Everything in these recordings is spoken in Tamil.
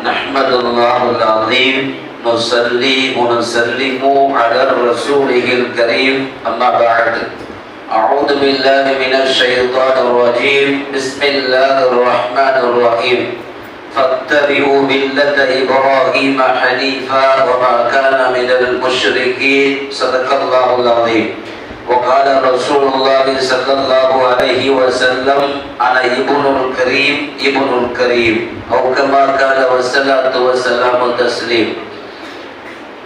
نحمد الله العظيم نصلي ونسلم على رسوله الكريم أما بعد أعوذ بالله من الشيطان الرجيم بسم الله الرحمن الرحيم فاتبعوا ملة إبراهيم حنيفا وما كان من المشركين صدق الله العظيم وقال رسول الله صلى الله عليه وسلم أنا ابن الكريم أو كما قال والصلاة والسلام تسليم.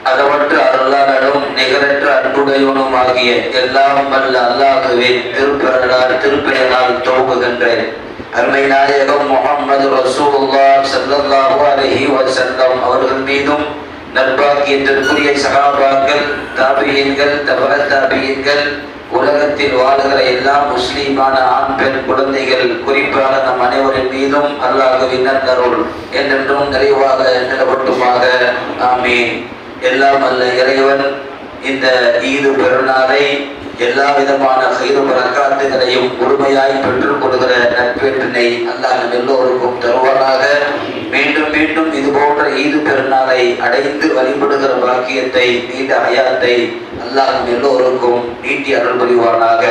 அளவற்ற அருளாளனும் நிகரற்ற அன்புடையவனுமாகிய எல்லாம் வல்ல அல்லாஹ்வின் திருப்பெயரால் துவங்குகின்றேன். அருமை நாயகம் முஹம்மது ரசூலுல்லாஹ் ஸல்லல்லாஹு அலைஹி வஸல்லம் அவர்கள் மீதும் நற்பாக்கியத்திற்குரிய சஹாபாக்கள், தாபியீன்கள், தபஅ தாபியீன்கள், உலகத்தில் வாழ்கிற எல்லா முஸ்லிமான ஆண் பெண் குழந்தைகள், குறிப்பாக நம் அனைவரின் மீதும் அல்லாஹ்வின் அருள் என்றென்றும் நிறைவாக நிலவட்டுமாக. ஆமீன். எல்லாம் அல்ல இறைவன் இந்த ஈது பெருநாளை எல்லா விதமான கைது பரக்காத்துகளையும் முழுமையாய் பெற்றுக் கொடுக்கிற நட்பேற்றினை அல்லாஹ் எல்லோருக்கும் தருவானாக. மீண்டும் மீண்டும் இது போன்ற ஈது பெருநாளை அடைந்து வழிபடுகிற பாக்கியத்தை, நீண்ட ஹயாத்தை அல்லாஹ் எல்லோருக்கும் நீட்டி அருள் புரிவானாக.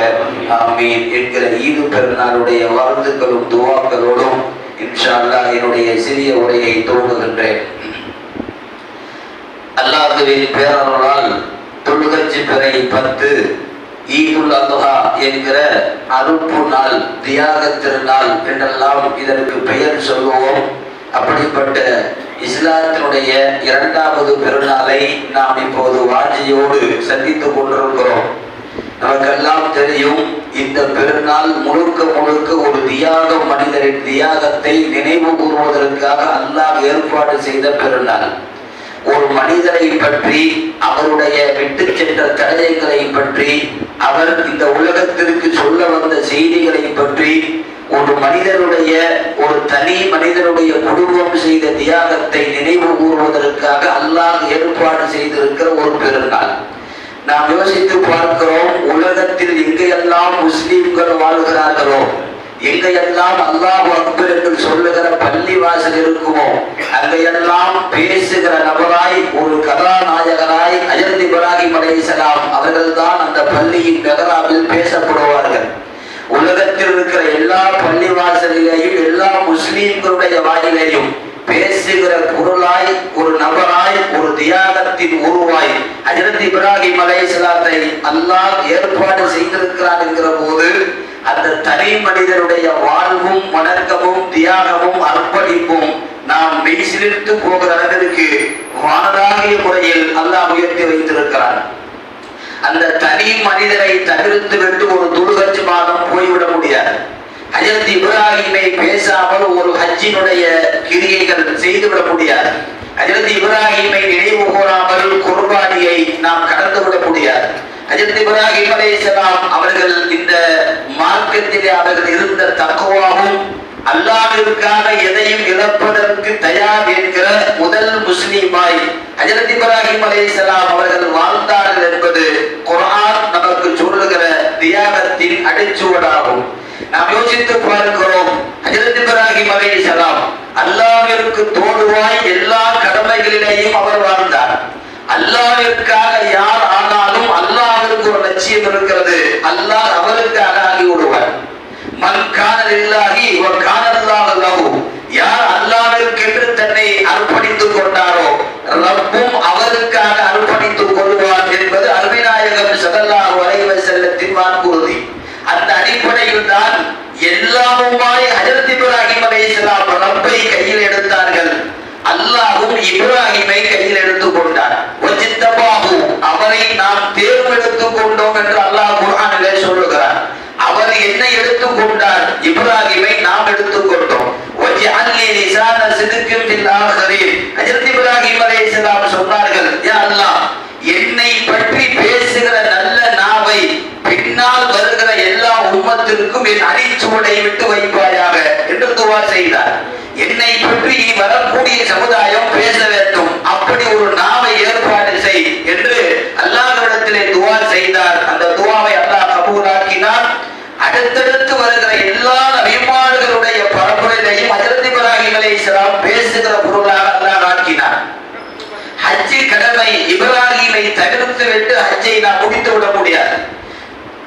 ஆமீன் என்கிற ஈது பெருநாளுடைய வாழ்த்துக்களும் துவாக்களோடும் இன்ஷா அல்லாஹ் என்னுடைய சிறிய உரையை துவங்குகின்றேன். அல்லாஹ்வின் பேரருளால் தொழுகச்சி பிறை 10 ஈதுல் அத்ஹா என்கிற அறுப்பு நாள், தியாக திருநாள் என்றெல்லாம் இதற்கு பெயர் சொல்லுவோம். அப்படிப்பட்ட இஸ்லாத்தினுடைய 2வது பெருநாளை நாம் இப்போது வாஞ்சியோடு சந்தித்துக் கொண்டிருக்கிறோம். நமக்கெல்லாம் தெரியும், இந்த பெருநாள் முழுக்க முழுக்க ஒரு தியாகம், மனிதரின் தியாகத்தை நினைவு கூறுவதற்காக அல்லாஹ் ஏற்பாடு செய்த பெருநாள். ஒரு மனிதரை பற்றி, அவருடைய விட்டு சென்ற தடயங்களை பற்றி, அவர் இந்த உலகத்திற்கு சொல்ல வந்த செய்திகளை பற்றி, ஒரு மனிதனுடைய, ஒரு தனி மனிதனுடைய குடும்பம் செய்த தியாகத்தை நினைவு கூறுவதற்காக அல்லாஹ் ஏற்பாடு செய்திருக்கிற ஒரு பெருநாள். நாம் யோசித்து பார்க்கிறோம், உலகத்தில் எங்கெல்லாம் முஸ்லிம்கள் வாழ்கிறார்களோ, எங்கையெல்லாம் அல்லாஹ் அக்பர் என்று சொல்லுகிற பள்ளி வாசல் இருக்குமோ, அங்கையெல்லாம் பேசுகிற நபராய், ஒரு கதாநாயகராய் ஹஜ்ரத் இப்ராஹிம் அலைஹிஸ்ஸலாம் அவர்கள் தான் அந்த பள்ளியின் மெஹராபில் பேசப்படுவார்கள். உலகத்தில் இருக்கிற எல்லா பள்ளி வாசலிலேயும், எல்லா முஸ்லீம்களுடைய வாயிலையும் பேசுகிற பொருளாய், ஒரு நபராய், ஒரு தியாகத்தின் உருவாய் ஹஜ்ரத் இப்ராஹிம் அலைஹிஸ்ஸலாத்தை அல்லாஹ் ஏற்பாடு செய்திருக்கிறார் என்கிற போது, அந்த தனி மனிதனுடைய வாழ்வும் வணக்கமும் தியாகமும் அர்ப்பணிப்பும் நாம் மெய்சிலிர்த்து போகிற அளவிற்கு வானதாகிய முறையில் அல்லாஹ் உயர்த்தி வைத்திருக்கிறார். அந்த தனி மனிதரை தவிர்த்து விட்டு ஒரு துல்ஹஜ் மாதம் போய்விட முடியாது. ஹஜ்ரத் இப்ராஹிமை பேசாமல் ஒரு ஹஜ்ஜினுடைய கிரியைகள் செய்துவிட முடியாது. ஹஜ்ரத் இப்ராஹிமை நினைவு கூறாமல் குர்பானியை நாம் கடந்துவிட முடியாது. ஹஜ்ரத் இப்ராஹிம் அலைஹிஸ்ஸலாம் அவர்கள் இந்த மார்க்கத்திலே அவர்கள் இருந்த தக்வாவும், அல்லாஹ்விற்காக எதையும் இழப்பதற்கு தயார் என்கிற முதல் முஸ்லிமாய் ஹஜ்ரத் இப்ராஹிம் அலைஹிஸ்ஸலாம் அவர்கள் வாழ்ந்தார்கள் என்பது குர்ஆன் நமக்கு சொல்லுகிற தியாகத்தின் அடிச்சுவடாகும். நாம் யோசித்து பார்க்கிறோம், ஹஜ்ரத் இப்ராஹிம் அலைஹிஸ்ஸலாம் அல்லாஹ்விற்கு தோதுவாய் எல்லா கடமைகளிலேயும் அவர் வாழ்ந்தார். அல்லாஹ்விற்காக யார் ஆனாலும் அல்லாஹ்விற்கு ஒரு லட்சியம் இருக்கிறது, அல்லாஹ் அவருக்காக ஆகி விடுவார். மன் கான லில்லாஹி வ கான அல்லாஹு லஹு, யார் அல்லாஹ்விற்கென்று தன்னை அர்ப்பணித்துக் கொண்டாரோ ரப்பும் அவருக்காக அர்ப்பணித்துக் கொள்வார் என்பது அருமைநாயகம் ஸல்லல்லாஹு அலைஹி வஸல்லத்தின் வாக்குறுதி. அந்த அடிப்படையில் தான் எல்லாமுமாய் ஹஜ்ரத் இப்ராஹிம் அலைஹிஸ்ஸலாம் ரப்பை கையில் எடுத்தார்கள். அல்லாஹ்வும் இப்ராஹிமை கையில் எடுத்துக் கொண்டார். வஜ்தபாஹு, அவரை நாம் தேர்ந்தெடுத்துக் கொண்டோம் என்று அல்லாஹ் குர்ஆனிலே சொல்லுகிறார். அவர் என்னை எடுத்துக் கொண்டார், இப்ராஹிமை நாம் எடுத்துக் கொண்டோம். வஜ்அல்னி லிசான சித்கின் ஃபில் ஆகிரீன், ஹஜ்ரத் இப்ராஹிம் அலைஹிஸ்ஸலாம் சொன்னார்கள், யா அல்லாஹ், என்னை பற்றி பேசுகிற நல்ல நாவை பின்னால் வருகிற எல்லா உம்மத்திற்கும் என் அடிச்சுவடை விட்டு வைப்பாயாக என்று துஆ செய்தார். என்னை பற்றி வரக்கூடிய சமுதாயம் பேச வேண்டும், அப்படி ஒரு நாவை ஏற்பாடு செய் என்று அல்லாஹ்விடத்திலே துஆ செய்தார். அந்த துஆவை அல்லாஹ் கபூலாக்கினார். அடுத்தடுத்து வருகிற எல்லா நபிமார்களுடைய பரம்பரையிலையும் ஹஜ்ரத் இப்ராஹிம் அலைஹிஸ்ஸலாம் பேசுகிற பொருளாக கடமையாக்கினார். ஹஜ்ஜி கடமை இப்ராஹீமை தவிர்த்து விட்டு ஹஜ்ஜை நாம் முடித்து விட முடியாது.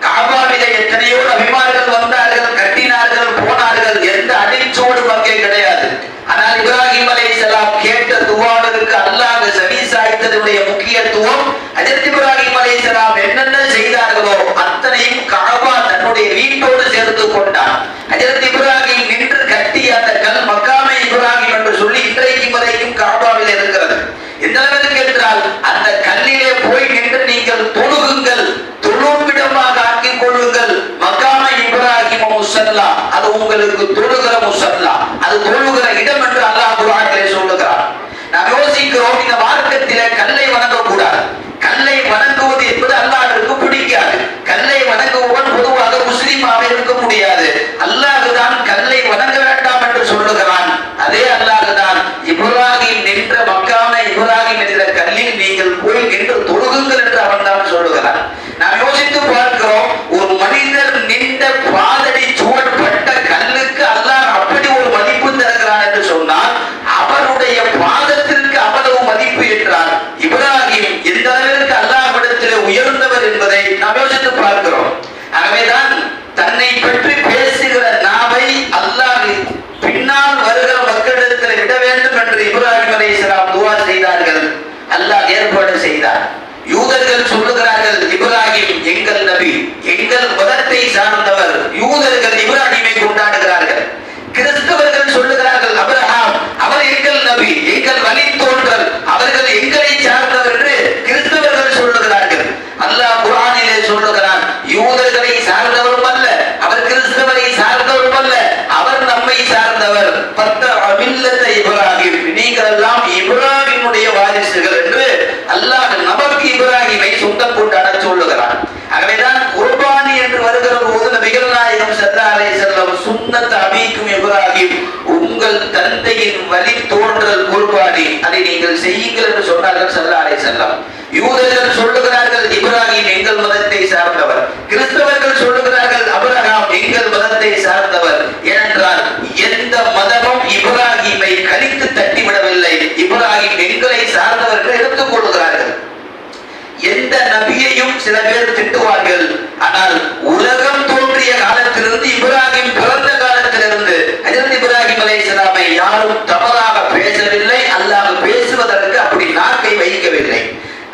காபாவிலே எத்தனையோ நபிமார்கள் வந்தார்கள், கட்டினார்கள், போனார்கள், எந்த அடிச்சோடு அங்கே கிடையாது. ஆனால் இப்ராஹிம் அலைஹிஸ்ஸலாம் கேட்ட துஆவிற்கு அல்லாஹ் செவி சாய்த்ததுடைய முக்கியத்துவம், ஹஜ்ரத் இப்ராஹிம் அலைஹிஸ்ஸலாம் என்னென்ன செய்தார்களோ அத்தனையும் காபா தன்னுடைய வீட்டோடு சேர்த்து கொண்டார். ஹஜ்ரத் இப்ராஹிம் நின்று கட்டிய அந்த கல் மக்காமே இப்ராஹிம் என்று சொல்லி இன்றைக்கு வரைக்கும் காபாவில் இருக்கிறது. எந்த அளவுக்கு என்றால் அந்த கல்லிலே போய் நின்று நீங்கள் தொழுகுங்கள், தொழுவிடமாக ஆக்கிக் கொள்ளுங்கள். மக்காமே இப்ராஹிம் முஸல்லா, அது உங்களுக்கு தொழுகிற முஸல்லா, அது தொழுகிற இடம் என்று அல்லாஹ் குர்ஆனிலே சொல்லுகிறார். நாம் யோசிக்கிறோம், இந்த மார்க்கத்திலே கல்லை வணங்கக்கூடாது. கல்லை வணங்குவது என்பது அல்லாஹ்விற்கு பிடிக்காது. கல்லை வணங்குவவன் பொதுவாக முஸ்லிமாக இருக்க முடியாது. அல்லாஹ் தான் கல்லை வணங்க வேண்டாம் என்று சொல்லுகிறான். அதே அல்லாஹ் தான் இப்ராஹிம் நின்ற மக்காமே இப்ராஹிம் என்ற கல்லில் நீங்கள் போய் நின்று தொழுகுங்கள் என்று அவன் தான் சொல்லுகிறான். நாம் யோசித்து பார்க்கிறோம், ஒரு மனிதர் நின்ற பாதடி சுவடுபட்ட கல்லுக்கு அல்லாஹ் அப்படி ஒரு மதிப்பு தருகிறான் என்று சொன்னால் அவருடைய பாதத்திற்கு அவ்வளவு மதிப்பு என்றார். இப்ராஹிம் எந்த அளவிற்கு அல்லாஹ்விடத்திலே உயர்ந்தவர் என்பதை நாம் யோசித்து பார்க்கிறோம். ஆகவேதான் தன்னை பற்றி பேசுகிற நாவை அல்லாஹ் பின்னால் வருகிற மக்களிடத்தில் விட வேண்டும் என்று இப்ராஹிம் அலைஹிஸ்ஸலாம் துஆ செய்தார்கள். அல்லாஹ் ஏற்பாடு செய்தார். யூதர்கள் சொல்லுகிறார்கள், இப்ராஹிம் எங்கள் நபி, எங்கள் மதத்தை சார்ந்தவர். யூதர்கள் இப்ராஹிமை கொண்டாடுகிறார்கள். கிறிஸ்தவர்கள் சொல்லுகிறார்கள், அப்ரஹாம் அவர் எங்கள் நபி, எங்கள் வழித்தோன்றல், அவர்கள் எங்களை சார்ந்தவர் என்று கிறிஸ்தவர்கள் சொல்லுகிறார்கள். அல்லாஹ் குர்ஆனிலே சொல்லுகிறான், யூதர்களை சார்ந்தவரும் அல்ல, அவர் கிறிஸ்தவரை சார்ந்தவரும் அல்ல, அவர் நம்மை சார்ந்தவர். இப்ராஹிம், நீங்கள் எல்லாம் இப்ராஹிமுடைய வாரிசுகள் என்று அல்லாஹ் நமக்கு இப்ராஹிமை சொந்தம் கொண்டாட சொல்லுகிறான். ஆகவேதான் குர்பானி என்று வருகிற போது நபிகள் நாயகம் ஸல்லல்லாஹு அலைஹி வஸல்லம் சுன்னத் அபீக்கும் இப்ராஹிம், உங்கள் தந்தையின் வழி தோன்றல் குர்பானி, அதை நீங்கள் செய்யுங்கள் என்று சொன்னார்கள் ஸல்லல்லாஹு அலைஹி வஸல்லம். யூதர்கள் சொல்லுகிறார்கள், இப்ராஹிம் எங்கள் மதத்தை சார்ந்தவர். கிறிஸ்தவர்கள் சொல்லுகிறார்கள், அப்ரஹாம் எங்கள் மதத்தை சார்ந்தவர். ஏனென்றால் எந்த மதமும் இப்ராஹிமை கழித்து தட்டிவிடவில்லை. இப்ராஹிம் எங்களை சார்ந்தவர் என்று எடுத்துக் கொள்கிறார்கள். எந்த நபியையும் சில பேர் திட்டுவார்கள். ஆனால் உலகம் தோன்றிய காலத்திலிருந்து, இப்ராஹிம் பிறந்த காலத்திலிருந்து ஹஜ்ரத் இப்ராஹிம் அலைஹிஸ்ஸலாமை யாரும் தவறாக பேசவில்லை. அல்லாஹ் பேசுவதற்கு அப்படி நாக்கை வைக்கவில்லை.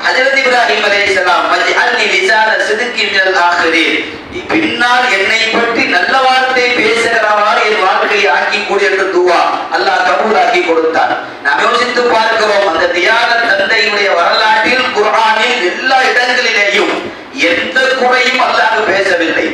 ஹஜ்ரத் இப்ராஹிம் அலைஹிஸ்ஸலாம் வஜ்அல்னி லிசான சித்கி மினல் ஆகிரீன், பின்னால் என்னை பற்றி நல்ல வார்த்தை பேசுகிறவாறு என் வாழ்க்கையை ஆக்கி கொடு என்று துஆ அல்லாஹ் கபூலாக்கி கொடுத்தார். நாம் யோசித்து பார்க்கிறோம், அந்த தியாக தந்தையுடைய வரலாற்றில் குர்ஆனில் எல்லா இடங்களிலேயும் எந்த குறையும் அல்லாஹ் பேசவில்லை.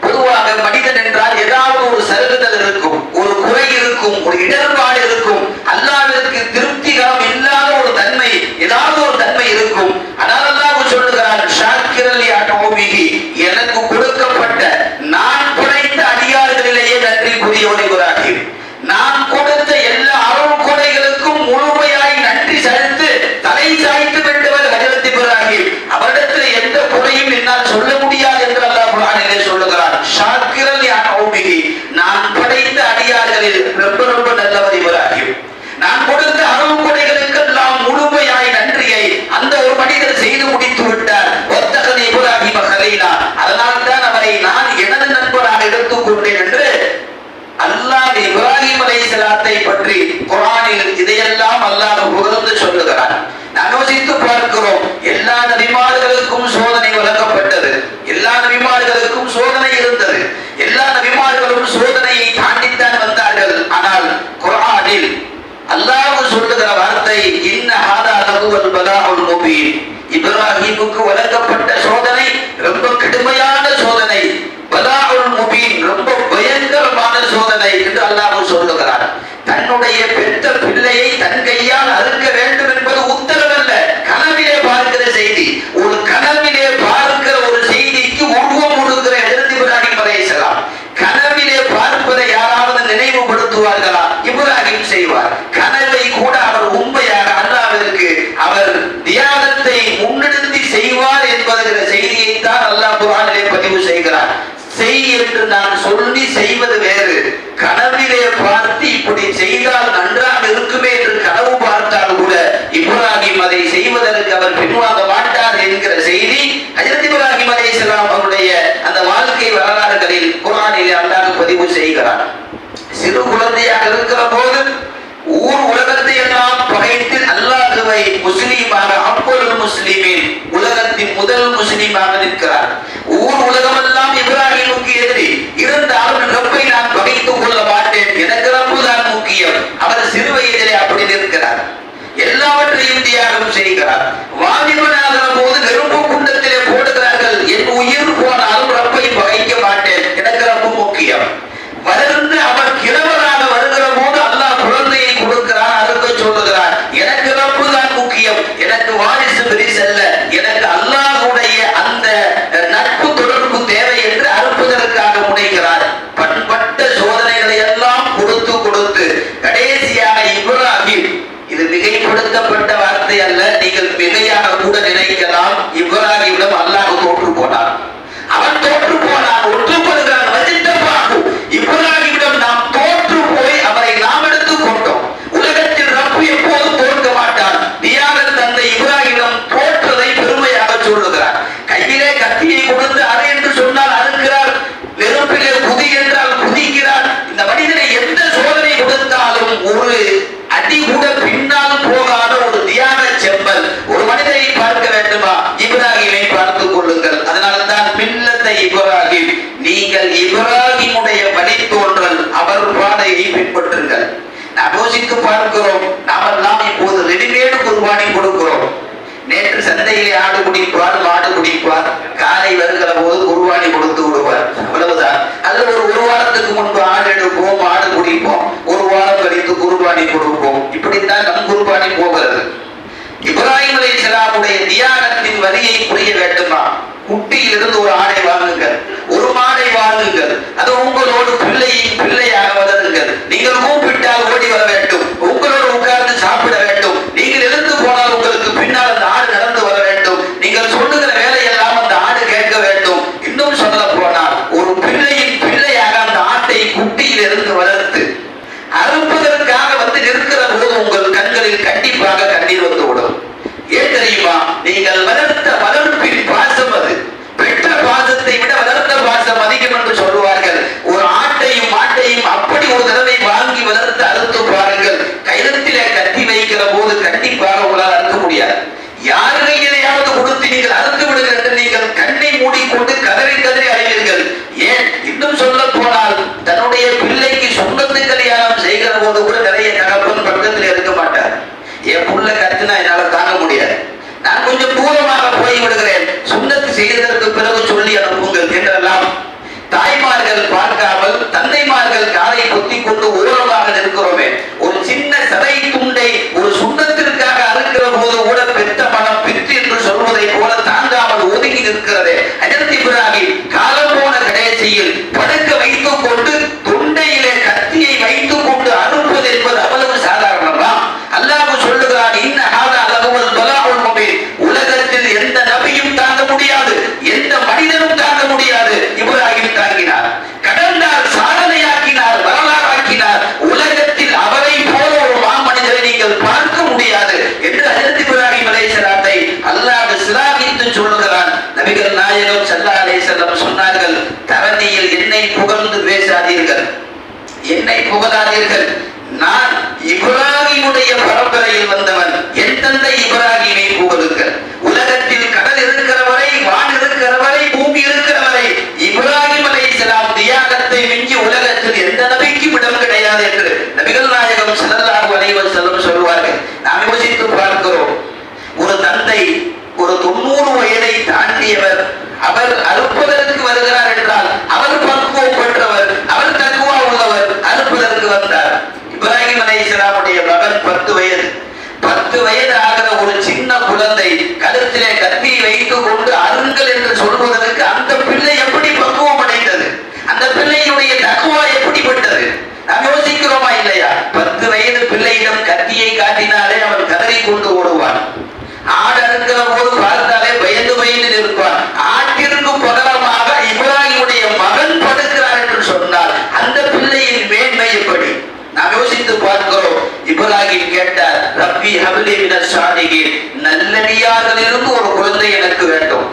பொதுவாக மனிதன் என்றால் ஏதாவது ஒரு சருகுதல் இருக்கும், ஒரு குறை இருக்கும், ஒரு இடர்பாடு இருக்கும், அல்லாஹ்விற்கு திருப்திகரம் இல்லாத ஒரு தன்மை, ஏதாவது ஒரு தன்மை இருக்கும். ஆனால் அல்லாஹ் சொல்லுகிறான், ஷாக்கிரல் லிஅனூமிஹி, எனக்கு கொடுக்கப்பட்ட நான் படைத்த அடியார்களிலேயே நன்றிக்குரியவன் இப்ராஹிம். நான் கொடுத்த எல்லா அருள் கொடைகளுக்கும் முழுமையாய் நன்றி செலுத்து தலை சாய்த்து விட்டவர் ஹஜ்ரத் இப்ராஹிம். அவரிடத்தில் எந்த குறையும் என்னால் சொல்ல முடியாது என்று அல்லாஹ் குர்ஆனிலே சொல்லுகிறான். ஷாக்கிரல் லிஅனூமிஹி, நான் படைத்த அடியார்களில் ரொம்ப நல்லவர் இப்ராஹிம். நான் கொடுத்த அருள் கொடைகளுக்கெல்லாம் முழுமையாய் நன்றியை அந்த ஒரு மனிதர் செய்து முடித்து விட்டார். ஒத்தகன் இப்ராஹிம கலீலா, அதனால் தான் அவரை நான் எனது நண்பராக எடுத்துக் கொண்டேன் என்று அல்லாஹ் இப்ராஹிம் அலைஹிஸ்ஸலாத்தை பற்றி குர்ஆனில் இதையெல்லாம் அல்லாஹ் புகழ்ந்து சொல்லுகிறான். நாம் யோசித்து பார்க்கிறோம், எல்லா நபிமார்களுக்கும் சோதனை வழங்கப்பட்டது, எல்லா நபிமார்களுக்கும் சோதனை இருந்தது, எல்லா நபிமார்களும் சோதனையை தாண்டித்தான் வந்தார்கள். ஆனால் குர்ஆனில் அல்லாஹ் சொல்லுகிற வார்த்தை, இன்ன ஹாதா லஹுவல் பலாஉல் முபீன், இப்ராஹிமுக்கு வழங்கப்பட்ட சோதனை ரொம்ப கடுமையான சோதனை, பலாஉல் முபீன் ரொம்ப பயங்கரமான சோதனை என்று அல்லாஹ் சொல்லுகிறார். தன்னுடைய பெற்ற பிள்ளையை தன் கையால் அறுக்க வேண்டும் என்பது உத்தரவல்ல, கனவிலே பார்க்கிற செய்தி. ஒரு கனவிலே பார்க்கிற ஒரு செய்திக்கு உருவம் கொடுக்கிற ஹஜ்ரத் இப்ராஹிம் அலைஹிஸ்ஸலாம். கனவிலே பார்ப்பதை யாராவது நினைவுபடுத்துவார்களா? இப்ராஹிம் செய்வார். கனவை கூட அவர் உண்மையாக அல்லாஹ்விற்கு அவர் தியாகத்தை முன்னெடுத்து செய்வார் என்பதுகிற செய்தியைத்தான் அல்லாஹ் குர்ஆனிலே பதிவு செய்கிறார். செய் என்று நான் சொல்லி செய்வது வேறு, கனவிலே பார்த்து இப்படி செய்தால் நன்றாக இருக்குமே என்று கனவு பார்த்தால் கூட முடிவு செய்கிறார். சிறு குழந்தையாக இருக்கிற போது ஊர் உலகத்தை எல்லாம் பகைத்து அல்லாஹ்வை முஸ்லீமாக அப்பொழுது முஸ்லிமின் உலகத்தின் முதல் முஸ்லீமாக நிற்கிறார். ஊர் உலகமெல்லாம் இப்ராஹிமுக்கு எதிரி இருந்தாலும் ரப்பை நான் பகைத்துக் கொள்ள மாட்டேன், எனக்கு ரப்பு தான் முக்கியம். அவர் சிறு வயதிலே அப்படி நிற்கிறார். எல்லாவற்றையும் தியாகம் செய்கிறார். வாலிபனாகிற போது நெருப்பு குண்டத்திலே போடுகிறார்கள். என் உயிர் போனாலும் ரப்பை பகைக்க மாட்டேன், எனக்கு ரப்பு முக்கியம். வளர்ந்து அவர் கிழவராக வருகிற போது அல்லாஹ் குழந்தையை கொடுக்கிறார், அறுக்க சொல்லுகிறார். எனக்கு ரப்பு தான் முக்கியம், எனக்கு வாரிசு பெரிசல்ல, எனக்கு அல்லாஹ்வுடைய அந்த நட்பு தொடர்பு தேவை என்று அறுப்பதற்காக முனைகிறார். பண்பட்ட சோதனைகளை எல்லாம் கொடுத்து கொடுத்து கடைசியாக இப்ராஹிம், இது மிகைப்படுத்தப்பட்ட வார்த்தை அல்ல, நீங்கள் மிகையாக கூட நினைக்கலாம், இப்ராஹிமிடம் அல்லாஹ் தோற்று போனார். அவன் தோற்று போனான், ஒற்றுப்படுகிறான். இப்ராஹிமிடம் நாம் தோற்று போய் அவரை நாம் எடுத்துக் கொண்டோம். உலகத்தில் ரப்பு எப்போதும் தோற்க மாட்டான். தியாக தந்தை இப்ராஹிமிடம் தோற்றதை பெருமையாக சொல்லுகிறார். கையிலே கத்தியை கொடுத்து அறை என்று சொன்னால் அறுக்கிறார், நெருப்பிலே குதி என்றால் குதிக்கிறார். இந்த மனிதனை எந்த சோதனை கொடுத்தாலும் ஒரு அடி கூட பின்னால் போகாத ஒரு தியாக செம்பல். ஒரு மனிதனை பார்க்க வேண்டுமா, இப்ராஹிமை பார்த்துக் கொள்ளுங்கள். அதனால்தான் மில்லத்தை இப்ராஹிம், நீங்கள் இப்ராஹிமுடைய வழித்தோன்றல், அவர் பாதையை பின்பற்றுங்கள். நாம் யோசித்து பார்க்கிறோம், நாமெல்லாம் இப்போது ரெடிமேடு குர்பானி கொடுக்கிறோம். நேற்று சந்தையிலே ஆடு குடிப்பார், மாடு குடிப்பார், காலை வருகிற போது குர்பானி கொடுத்து விடுவார், அவ்வளவுதான். அல்லது ஒரு வாரத்துக்கு முன்பு ஆடு எடுப்போம், மாடு குடிப்போம், ஒரு வாரம் கழித்து குர்பானி கொடுப்போம். இப்படித்தான் நம் குர்பானி போகிறது. இப்ராஹிம் அலைஹிஸ்ஸலாமுடைய தியாகத்தின் வரியை புரிய வேண்டுமா, குட்டியில் இருந்து ஒரு ஆடை வாங்குங்கள், ஒரு மாடை வாங்குங்கள், அது உங்களோடு பிள்ளையின் பிள்ளையாக வளருங்கள். நீங்கள் கூப்பிட்டால் ஓடி வர வேண்டும், உங்களோடு உட்கார்ந்து சாப்பிட வேண்டும். நீங்கள் எழுந்து போனால் உங்களுக்கு பின்னால் அந்த ஆடு நடந்து வர வேண்டும். நீங்கள் சொல்லுகிற வேலையெல்லாம் அந்த ஆடு கேட்க வேண்டும். இன்னும் சொல்ல போனால் ஒரு பிள்ளையின் பிள்ளையாக அந்த ஆட்டை குட்டியில் இருந்து வளர்த்து அறுப்பதற்காக வந்து நிற்கிற போது உங்கள் கண்களில் கண்டிப்பாக கண்ணீர் வந்துவிடும். ஏன் தெரியுமா, நீங்கள் வளர்த்த வளர்ப்பின் பாசம் அது. பெற்ற பாசத்தை விட வளர்த்த பாசம் அதிகம் என்று சொல்லுவார்கள். ஒரு ஆட்டையும் மாட்டையும் அப்படி ஒரு தடவை வாங்கி வளர்த்து அறுத்து பாருங்கள். கையெழுத்திலே கட்டி வைக்கிற போது கண்டிப்பாக உங்களால் அறுக்க முடியாது. யார் கையிலையாவது கொடுத்து நீங்கள் அறுத்து விடுங்கள் என்று நீங்கள் கண்ணை மூடிக்கொண்டு கதறி கதறி அடைவீர்கள். ஏன், இன்னும் சொல்ல போனால் தன்னுடைய பிள்ளைக்கு சொந்தத்து கல்யாணம் செய்கிற போது கூட நிறைய தகப்பன் பக்கத்தில் இருக்க மாட்டார். என் புள்ள கத்துனா என்னால தாங்க முடியாது, நான் கொஞ்சம் தூரமாக போய் விடுகிறேன், சுண்ணத்து செய்ததற்கு பிறகு சொல்லி அனுப்புங்கள் என்றெல்லாம் தாய்மார்கள் பார்க்காமல் தந்தைமார்கள் காலை கொத்தி கொண்டு ஓரமாக நிற்கிறோமே. ஒரு சின்ன சதை துண்டை ஒரு சுண்ணத்திற்காக அறுக்கிற போது கூட பெத்த மனம் பித்து என்று சொல்வதை போல தாங்காமல் ஒதுங்கி நிற்கிறதே. ஹஜ்ரத் இப்ராஹிம் காலம் போன கடைசியில் படுக்க வைத்துக் கொண்டு தொண்டையிலே கத்தியை வைத்துக் கொண்டு அறுப்பது என்பது அவ்வளவு சாதாரணமா? அல்லாஹ் சொல்லுகிறான், இன்ன ஹாதா லஹுவல் பலாஉல் முபீன். உலகத்தில் எந்த நபியும் தாங்க முடியாது, எந்த மனிதனும் தாங்க முடியாது. இப்ராஹிம் தாங்கினார், கடந்தார், சாதனையாக்கினார், வரலாறாக்கினார். உலகத்தில் அவரை போல ஒரு மாமனிதரை நீங்கள் பார்க்க முடியாது என்று ஹஜ்ரத் இப்ராஹிம் அலைஹிஸ்ஸலாத்தை அல்லாஹ் சிலாகித்து சொல்லுகிறான். நபிகள் நாயகம் ஸல்லல்லாஹு அலைஹி வஸல்லம் சொன்னார்கள், தரணியில் என்னை புகழ்ந்து பேசாதீர்கள், என்னை புகழாதீர்கள். நான் இப்ராஹிமுடைய பரம்பரையில் வந்தவன், என் தந்தை இப்ராஹிமை புகழுங்கள். உலகத்தில் கடல் இருக்கிற வரை, வான் இருக்கிற வரை, பூமி இருக்கிற வரை இப்ராஹிம் அலைஹிஸ்ஸலாம் தியாகத்தை மிஞ்சி உலகத்தில் எந்த நபிக்கும் இடம் கிடையாது என்று நபிகள் நாயகம் ஸல்லல்லாஹு அலைஹி வஸல்லம் சொல்வார்கள். நாம் யோசித்து பார்க்கிறோம், ஒரு தந்தை ஒரு 90 வயதை தாண்டியவர், அவர் அறுப்பதற்கு வருகிறார் என்றால் அவர் பக்குவம் பெற்றவர், அவர் தக்குவா உள்ளவர், அறுப்பதற்கு வந்தார். இப்ராஹிம் அலைஹிஸ்ஸலாமுடைய மகன் 10 வயது. 10 வயது ஆகிற ஒரு சின்ன குழந்தை கழுத்திலே கத்தியை வைத்துக் கொண்டு அருங்கள் என்று சொல்வதற்கு அந்த பிள்ளை எப்படி பக்குவம் அடைந்தது? அந்த பிள்ளையினுடைய தக்குவா எப்படிப்பட்டது? நாம் யோசிக்கிறோமா இல்லையா? 10 வயது பிள்ளையிடம் கத்தியை காட்டினாலே அவன் கதறி கொண்டு ஓடுவான். ஆடு அறுக்கிற போது பார்த்தாலே பயந்து பயந்து நிற்பான். ஆட்டிற்கு பகரமாக இப்ராஹிமுடைய மகன் படுக்கிறார் என்று சொன்னால் அந்த பிள்ளையின் மேன்மை எப்படி? நாம் யோசித்து பார்க்கிறோம். இப்ராஹிம் கேட்டார், ரப்பி ஹப்லி மினஸ் சாலிஹீன், நல்லடியார்களிலிருந்து ஒரு குழந்தை எனக்கு வேண்டும்.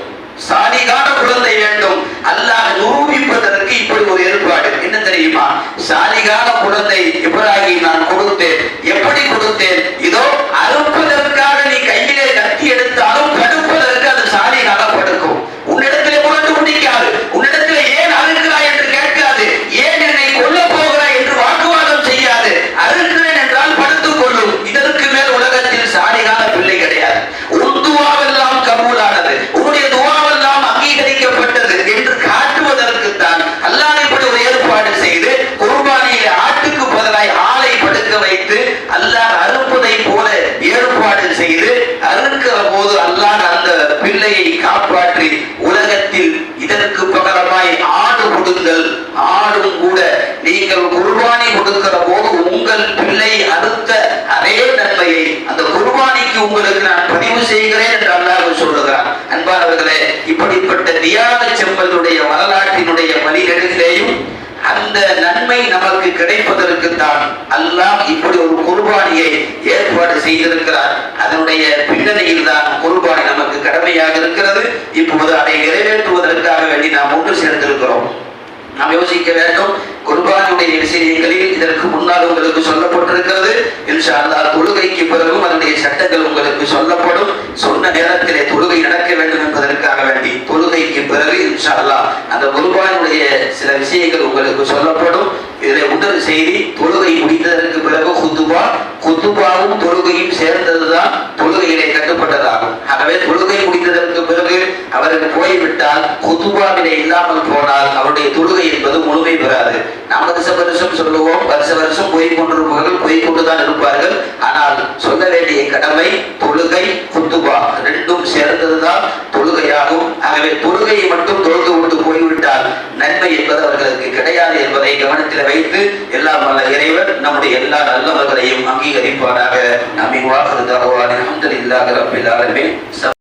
சாலிகான குழந்தை வேண்டும். அல்லாஹ் நிரூபிப்பதற்கு இப்படி ஒரு ஏற்பாடு. என்ன தெரியுமா? சாலிகான குழந்தை இப்ராஹிம் நான் கொடுத்தேன். எப்படி கொடுத்தேன்? இதோ அறுப்பதற்காக நீ கையிலே கத்தி எடுத்தாலும் படுப்பதற்கு அது சாலிகான படுக்கும். உன்னிடத்திலே புரண்டு முடிக்காது. உன்னிடத்திலே ஏன் அறுக்கிறாய் என்று கேட்காது. ஏன் என்னை கொல்ல போகிறாய் என்று வாக்குவாதம் செய்யாது. அறுக்கிறேன் என்றால் படுத்துக் கொள்ளும். இதற்கு மேல் உலகத்தில் சாலிகான பிள்ளை கிடையாது. உன் துவாவெல்லாம் கபூலானது, உன்னுடைய துவாவெல்லாம் அங்கீகரிக்கப்பட்டது என்று காட்டுவதற்குத்தான் அல்லாஹ் இப்படி ஒரு ஏற்பாடு செய்து குர்பானியிலே ஆட்டுக்கு பதிலாய் ஆளை படுக்க வைத்து அல்லாஹ் அறுப்பதை போல ஏற்பாடு செய்து அறுக்கிற போது அல்லாஹ் அந்த பிள்ளையை காப்பாற்றி உலகத்தில் இதற்கு பகரமாய் ஆடு கொடுங்கள். ஆடும் கூட நீங்கள் குர்பானி கொடுக்கிற போது உங்கள் பிள்ளை அறுத்த அதே நன்மையை அந்த குர்பானிக்கு உங்களுக்கு நான் பதிவு செய்கிறேன் என்று அல்லாஹ் சொல்லுகிறார். அன்பானவர்களே, இப்படிப்பட்ட தியாக செம்மலுடைய வரலாற்றினுடைய வழிகளிலேயும் அந்த நன்மை நமக்கு கிடைப்பதற்கு தான் அல்லாஹ் இப்படி ஒரு குர்பானியை ஏற்பாடு செய்திருக்கிறார். அதனுடைய பின்னணியில் தான் குர்பானி நமக்கு கடமையாக இருக்கிறது. இப்போது அதை நிறைவேற்றுவதற்காக வேண்டி நாம் ஒன்று சேர்ந்திருக்கிறோம். நாம் யோசிக்க வேண்டும். குர்பானியுடைய விஷயங்களில் இதற்கு முன்னால் உங்களுக்கு சொல்லப்பட்டிருக்கிறது. இன்ஷா அல்லாஹ் தொழுகைக்கு பிறகும் அதனுடைய சட்டங்கள் உங்களுக்கு சொல்லப்படும். சொன்ன நேரத்திலே தொழுகை நடக்க வேண்டும் என்பதற்காக வேண்டி தொழுகைக்கு பிறகு இன்ஷா அல்லாஹ் அந்த குர்பானியுடைய சில விஷயங்கள் உங்களுக்கு சொல்லப்படும். இதில் முதல் செய்தி, தொழுகை முடிந்ததற்கு பிறகு குத்துபா, குத்துபாவும் தொழுகையும் சேர்ந்ததுதான் தொழுகையிலே கட்டுப்பட்டதாகும். ஆகவே தொழுகை முடிந்ததற்கு பிறகு அவருக்கு போய்விட்டால் குத்துபாவிலே இல்லாமல் போனால் அவருடைய தொழுகை என்பது முழுமை பெறாது. நாம் வருஷம் சொல்லுவோம், வருஷம் போய் கொண்டிருப்பவர்கள் போய் கொண்டுதான் இருப்பார்கள். ஆனால் சொல்ல வேண்டிய கடமை தொழுகை குத்துபா ரெண்டும் சேர்ந்ததுதான் தொழுகையாகும். ஆகவே தொழுகையை மட்டும் தொழுது விட்டு போய்விட்டால் நன்மை என்பது அவர்களுக்கு கிடையாது என்பதை கவனத்தில் வைத்து எல்லாம் வல்ல இறைவன் நம்முடைய எல்லா நல்லவர்களையும் அங்கீகரிப்பாராக. நம்மின் வாக்குறுதி அல்ஹம்துலில்லாஹி ரப்பில் ஆலமீன்.